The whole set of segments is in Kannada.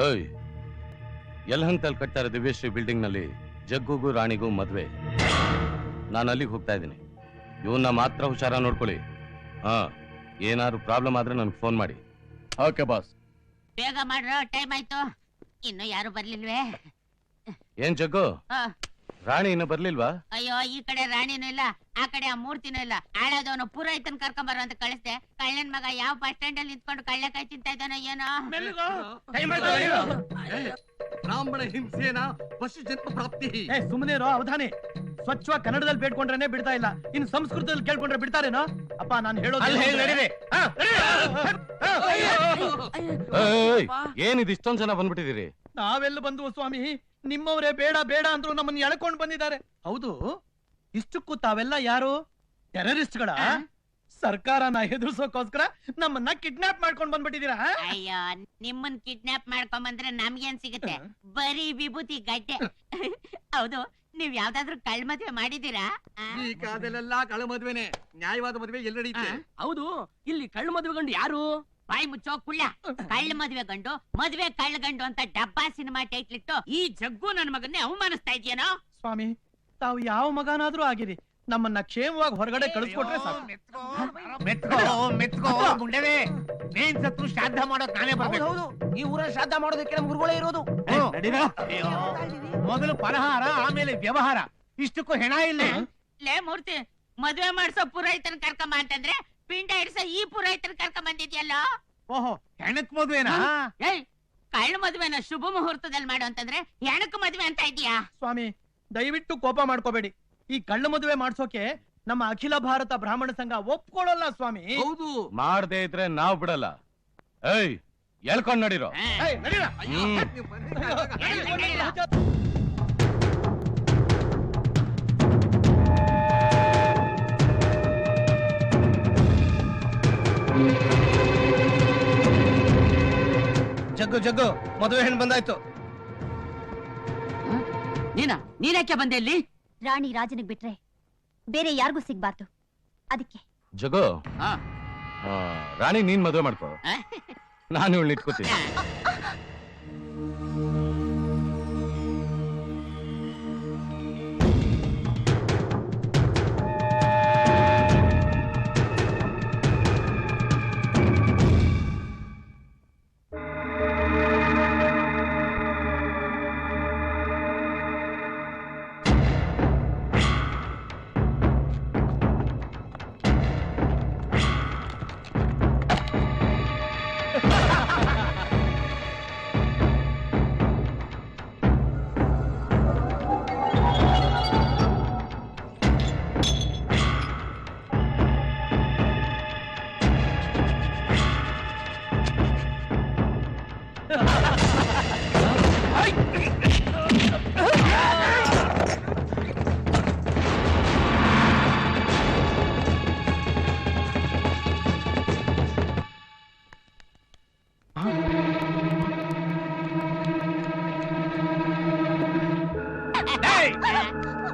ಓಯ್, ಯಲಹಂಕದಲ್ಲಿ ಕಟ್ತಾ ಇರೋ ದಿವ್ಯಶ್ರೀ ಬಿಲ್ಡಿಂಗ್ ನಲ್ಲಿ ಜಗ್ಗುಗೂ ರಾಣಿಗೂ ಮದ್ವೆ. ನಾನು ಅಲ್ಲಿಗೆ ಹೋಗ್ತಾ ಇದ್ದೀನಿ. ಇವನ್ನ ಮಾತ್ರ ಹುಷಾರ ನೋಡ್ಕೊಳ್ಳಿ. ಹಾ, ಏನಾದ್ರು ಪ್ರಾಬ್ಲಮ್ ಆದ್ರೆ ನನ್ಗೆ ಫೋನ್ ಮಾಡಿ. Okay boss. ಬೇಗ ಮಾಡ್ರೋ, ಟೈಮ್ ಆಯ್ತು. ಇನ್ನು ಯಾರು ಬರ್ಲಿಲ್ವೇ? ಏನ್ ಜಗ್ಗು, ರಾಣಿ ಇನ್ನು ಬರ್ಲಿಲ್ವಾ? ಅಯ್ಯೋ, ಈ ಕಡೆ ರಾಣಿನೂ ಇಲ್ಲ, ಆ ಕಡೆ ಆ ಮೂರ್ತಿನೂ ಇಲ್ಲ. ಆಳೋದವನು ಪುರೋಹಿತನ್ ಕರ್ಕೊಂಬರೋ ಅಂತ ಕಳಿಸ್ದೆ. ಕಳ್ಳನ್ ಮಗ ಯಾವ ಬಸ್ ಸ್ಟ್ಯಾಂಡ್ ಅಲ್ಲಿ ನಿಂತ್ಕೊಂಡು ಕಳ್ಳೆಕಾಯಿ ತಿಂತ ಇದ್ದಾನೋ ಏನೋ. ಬ್ರಾಹ್ಮಣ ಹಿಂಸೆನ ಪಶು ಜನ್ಮ ಪ್ರಾಪ್ತಿ. ಸುಮ್ಮನೆ ಇರೋ ಅವಧಾನಿ. ಸ್ವಚ್ಛವಾಗಿ ಕನ್ನಡದಲ್ಲಿ ಬೇಡ್ಕೊಂಡ್ರೆ ಬಿಡ್ತಾ ಇಲ್ಲ, ಇನ್ನು ಸಂಸ್ಕೃತದಲ್ಲಿ ಕೇಳ್ಕೊಂಡ್ರೆ ಬಿಡ್ತಾರೇನೋ? ಅಪ್ಪ ನಾನು ಹೇಳೋದು ಏನಿದು ಇಷ್ಟೊಂದ್ ಜನ ಬಂದ್ಬಿಟ್ಟಿದ್ದೀರಿ? ನಾವೆಲ್ಲ ಬಂದು ಸ್ವಾಮಿ, ನಿಮ್ಮವರೇ ಬೇಡ ಬೇಡ ಅಂದ್ರು ನಮ್ಮನ್ನ ಎಳ್ಕೊಂಡ್ ಬಂದಿದ್ದಾರೆ. ಹೌದು, ಇಷ್ಟಕ್ಕೂ ತಾವೆಲ್ಲ ಯಾರು? ಟೆರರಿಸ್ಟ್ಗಳ? ಸರ್ಕಾರನ ಹೆದರ್ಸೋಕೋಸ್ಕರ ನಮ್ಮನ್ನ ಕಿಡ್ನಾಪ್ ಮಾಡ್ಕೊಂಡ್ ಬಂದ್ಬಿಟ್ಟಿದ್ದೀರಾ? ಅಯ್ಯೋ, ನಿಮ್ಮನ್ ಕಿಡ್ನಾಪ್ ಮಾಡ್ಕೊಂಡ್ ಬಂದ್ರೆ ನಮ್ಗೇನ್ ಸಿಗುತ್ತೆ? ಬರೀ ವಿಭೂತಿ ಗಡ್ಡೆ. ಹೌದು, ನೀವ್ ಯಾವ್ದಾದ್ರು ಕಳ್ ಮದ್ವೆ ಮಾಡಿದೀರಾ? ಈ ಕಾಲದಲ್ಲೆಲ್ಲ ಕಳ್ಳ ಮದ್ವೆನೆ. ನ್ಯಾಯವಾದ ಮದ್ವೆ ಎಲ್ಲ ನಡೆಯುತ್ತೆ. ಹೌದು, ಇಲ್ಲಿ ಕಳ್ಳ ಮದ್ವೆ ಗಂಡು ಯಾರು? ಬಾಯಿ ಮುಚ್ಚೋ ಕುಳ್ಳ. ಕಳ್ಳ ಮದ್ವೆ ಗಂಡು, ಮದ್ವೆ ಕಳ್ಳ ಗಂಡು ಅಂತ ಡಬ್ಬಾ ಸಿನಿಮಾ ಟೈಟ್ಲ್ ಇಟ್ಟು ಈ ಜಗ್ಗು ನನ್ ಮಗನ್ನೇ ಅವಮಾನಿಸ್ತಾ ಇದೆಯೇನೋ? ಸ್ವಾಮಿ, ತಾವು ಯಾವ ಮಗನಾದ್ರೂ ಆಗಿರಿ, ನಮ್ಮನ್ನ ಕ್ಷೇಮವಾಗಿ ಹೊರಗಡೆ ಕಳಿಸ್ಕೊಟ್ರೆ ಸಾಕು. ಮುಂಡೆವೆ ಮೇನ್ ಸತ್ರು ಶ್ರಾದ್ದ ಮಾಡೋಕ್ ನಾನೇ ಬರ್ಬೇಕು. ಹೌದು, ಈ ಊರ ಶ್ರಾದ್ದ ಮಾಡೋದಕ್ಕೆ ನಮ್ ಗುರುಗಳೇ ಇರೋದು. ಮೊದಲು ಪಲಹಾರ, ಆಮೇಲೆ ವ್ಯವಹಾರ. ಇಷ್ಟಕ್ಕೂ ಹೆಣ ಇಲ್ಲ. ಲೇ ಮೂರ್ತಿ, ಮದ್ವೆ ಮಾಡ್ಸೋ ಪುರೋಹಿತನ ಕರ್ಕಮ್ಮ ಅಂತಂದ್ರೆ ಪಿಂಡ ಇಡ್ಸೋ ಈ ಪುರೋಹಿತನ ಕರ್ಕೊಂಡ್ ಬಂದಿದ್ಯಲ್ಲ. ಓಹೋ, ಹೆಣಕ್ ಮದ್ವೆನಾ? ಏಯ್, ಕಳ್ಳ ಮದ್ವೆನ ಶುಭ ಮುಹೂರ್ತದಲ್ಲಿ ಮಾಡು ಅಂತಂದ್ರೆ ಹೆಣಕ್ ಮದ್ವೆ ಅಂತ ಇದೀಯಾ? ಸ್ವಾಮಿ, ದಯವಿಟ್ಟು ಕೋಪ ಮಾಡ್ಕೋಬೇಡಿ. ಈ ಕಳ್ಳ ಮದುವೆ ಮಾಡ್ಸೋಕೆ ನಮ್ಮ ಅಖಿಲ ಭಾರತ ಬ್ರಾಹ್ಮಣ ಸಂಘ ಒಪ್ಕೊಳ್ಳಲ್ಲ ಸ್ವಾಮಿ. ಹೌದು, ಮಾಡದೇ ಇದ್ರೆ ನಾವ್ ಬಿಡಲ್ಲ. ಏಯ್, ಎಳ್ಕೊಂಡ್ ನಡೀರೋ. ಜಗ್ಗು ಜಗ್ಗು, ಮದುವೆ ಹೆಣ್ಣು ಬಂದಾಯ್ತು. ನೀನ್ಯಾಕೆ ಬಂದೆ ಇಲ್ಲಿ? ರಾಣಿ ರಾಜನಿಗೆ ಬಿಟ್ರೆ ಬೇರೆ ಯಾರಿಗೂ ಸಿಗ್ಬಾರ್ದು, ಅದಕ್ಕೆ. ಜಗ್ಗು, ರಾಣಿ ನೀನ್ ಮದುವೆ ಮಾಡ್ಕೋ, ನಾನು ಇವಳು ಇಟ್ಕೋತೀನಿ.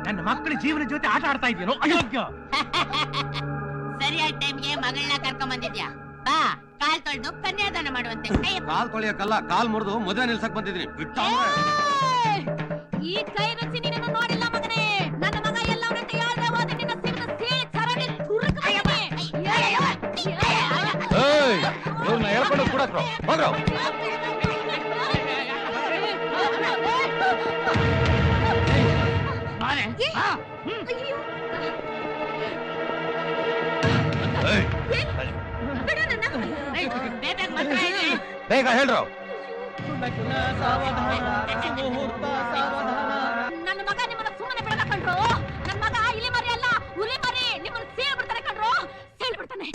ನನ್ನ ಮಕ್ಕಳ ಜೀವನ ಜೊತೆ ಆಟ ಆಡ್ತಾ ಇದೀನೋ? ಅಯೋಗ್ಯ. ಸರಿಯಾದ ಟೈಮ್ಗೆ ಮಗಳನ್ನ ಕರ್ಕೊಂಡ್ ಬಂದಿದ್ಯಾ? ಬಾ, ಕಾಲ್ ತೊಳೆದು ಕನ್ಯಾದಾನ ಮಾಡುವಂತೆ. ಕಾಲ್ ತೊಳೆಯಕ್ಕಲ್ಲ, ಕಾಲ್ ಮುರಿದು ಮದುವೆ ನಿಲ್ಸಕ್ ಬಂದಿದ್ದೀನಿ. ಈ ಕೈ ರುಚಿ ನೀನು ನೋಡಿಲ್ಲ ಮಗನೇ. ನನ್ನ ಮಗ ಎಲ್ಲವನ್ನಂತೆ ಯಾರೇ ಹೋದ ನಿನ್ನ ಸಿವಿನ ಸೀಳಿ ಚರಡಿ ತುರುಕು ಮಗನೇ. ಏಯ್, ಇವ್ರನ್ನ ಹೇಳ್ಕೊಂಡು ಕೂಡಕ್ರೋ, ಹೋಗ್ರೋ. ಬೇಗ ಹೇಳ್ರೋ. ನನ್ನ ಮಗ ನಿಮ್ಮನ್ನ ಸುಮ್ಮನೆ ಬಿಡಲ್ಲ ಕಣ್ರು. ನನ್ನ ಮಗ ಇಲಿ ಮರಿ ಅಲ್ಲ, ಹುಲಿ ಮರಿ. ನಿಮ್ಮನ್ನ ಸೇಲ್ ಬಿಡ್ತಾನೆ ಕಣ್ರು, ಸೇಲ್ ಬಿಡ್ತಾನೆ.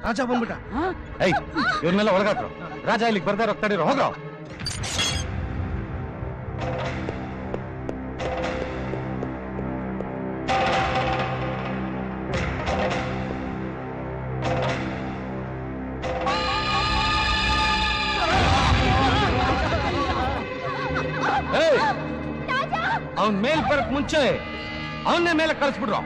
ರಾಜ ಬಂದ್ಬಿಟ್ಟ. ಏಯ್ ಇವ್ರನ್ನೆಲ್ಲ ಒಳಗಾಕ್ರು. ರಾಜ ಇಲ್ಲಿಗೆ ಬರ್ದಾರ ತಡೀರೋ, ಹೋಗ್ರೋ. ಅವನ್ ಮೇಲ್ ಬರಕ್ ಮುಂಚೆ ಅವನ್ನೇ ಮೇಲೆ ಕಳಿಸ್ಬಿಡ್ರು.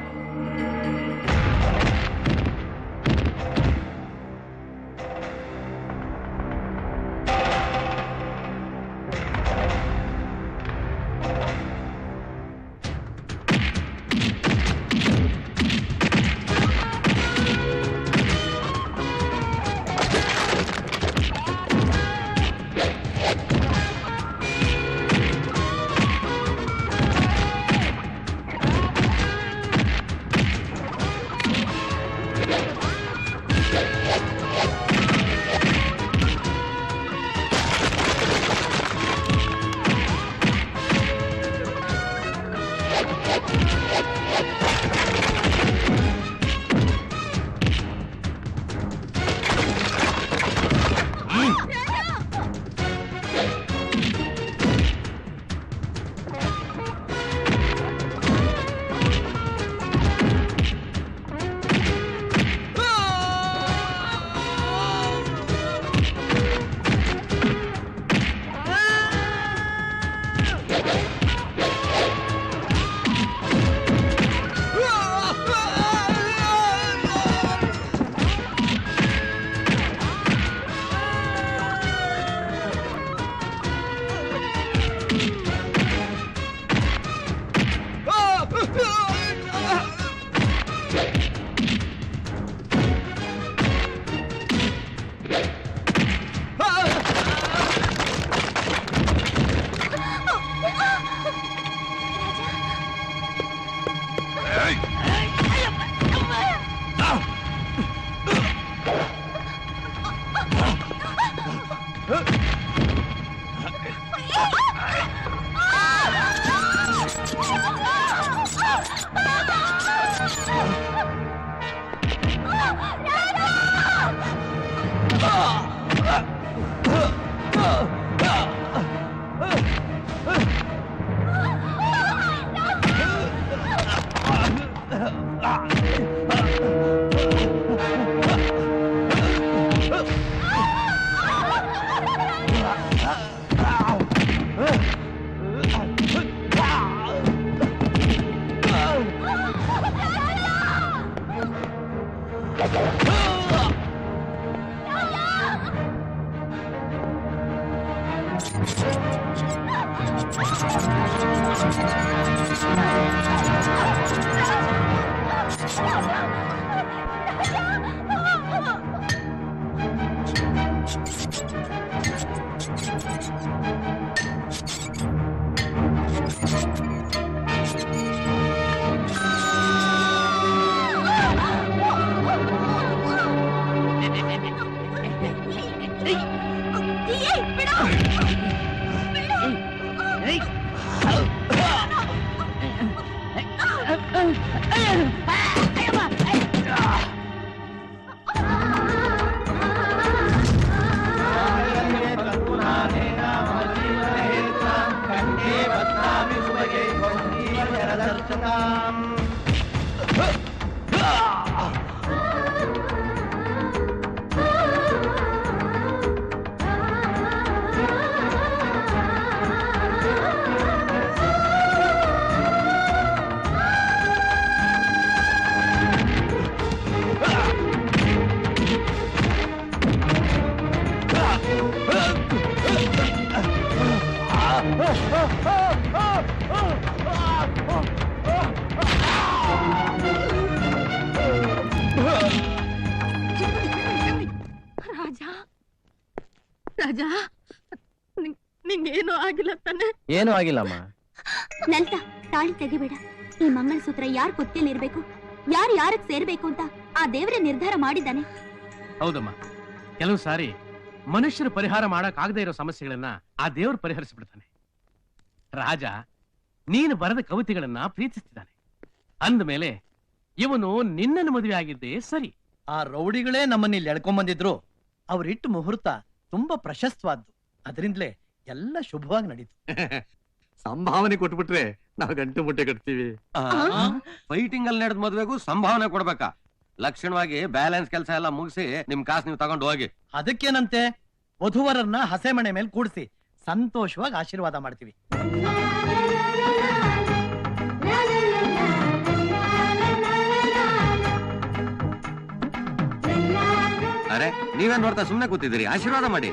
ರಾಜಾ, ನಿಂಗೇನು ಆಗಿಲ್ಲ ತಾನೆ? ಏನೂ ಆಗಿಲ್ಲಮ್ಮ. ಲಲಿತಾ, ತಾಳಿ ತೆಗಿಬೇಡ. ಈ ಮಂಗಲಸೂತ್ರ ಯಾರ್ ಕುತ್ತಿಲಿರ್ಬೇಕು, ಯಾರು ಯಾರಕ್ ಸೇರ್ಬೇಕು ಅಂತ ಆ ದೇವರೇ ನಿರ್ಧಾರ ಮಾಡಿದ್ದಾನೆ. ಹೌದಮ್ಮ, ಕೆಲವು ಸಾರಿ ಮನುಷ್ಯರು ಪರಿಹಾರ ಮಾಡಕ್ ಆಗದೆ ಇರೋ ಸಮಸ್ಯೆಗಳನ್ನ ಆ ದೇವ್ರು ಪರಿಹರಿಸ್ಬಿಡ್ತಾನೆ. ರಾಜ ನೀನು ಬರೆದ ಕವಿತೆಗಳನ್ನ ಪ್ರೀತಿಸ್ತಿದ್ದಾನೆ. ಅಂದ್ಮೇಲೆ ಇವನು ನಿನ್ನನ್ನು ಮದುವೆ ಆಗಿದ್ದೆ ಸರಿ. ಆ ರೌಡಿಗಳೇ ನಮ್ಮನ್ನ ಇಲ್ಲಿ ಎಳ್ಕೊಂಡ್ ಬಂದಿದ್ರು. ಅವ್ರಿಟ್ಟು ಮುಹೂರ್ತ ತುಂಬಾ ಪ್ರಶಸ್ತವಾದ್ದು. ಅದರಿಂದಲೇ ಎಲ್ಲ ಶುಭವಾಗಿ ನಡೀತು. ಸಂಭಾವನೆ ಕೊಟ್ಬಿಟ್ರೆ ನಾವು ಗಂಟು ಮುಟ್ಟೆ ಕಟ್ತೀವಿ. ಫೈಟಿಂಗ್ ಅಲ್ಲಿ ನಡೆದ ಮದ್ವೆಗೂ ಸಂಭಾವನೆ ಕೊಡ್ಬೇಕಾ? ಲಕ್ಷಣವಾಗಿ ಬ್ಯಾಲೆನ್ಸ್ ಕೆಲಸ ಎಲ್ಲ ಮುಗಿಸಿ ನಿಮ್ ಕಾಸು ನೀವು ತಗೊಂಡು ಹೋಗಿ. ಅದಕ್ಕೇನಂತೆ, ವಧುವರನ್ನ ಹಸೆಮಣೆ ಮೇಲೆ ಕೂಡಿಸಿ ಸಂತೋಷವಾಗಿ ಆಶೀರ್ವಾದ ಮಾಡ್ತೀವಿ. ಅರೆ, ನೀವೇ ನೋಡ್ತಾ ಸುಮ್ನೆ ಕೂತಿದ್ದೀರಿ, ಆಶೀರ್ವಾದ ಮಾಡಿ.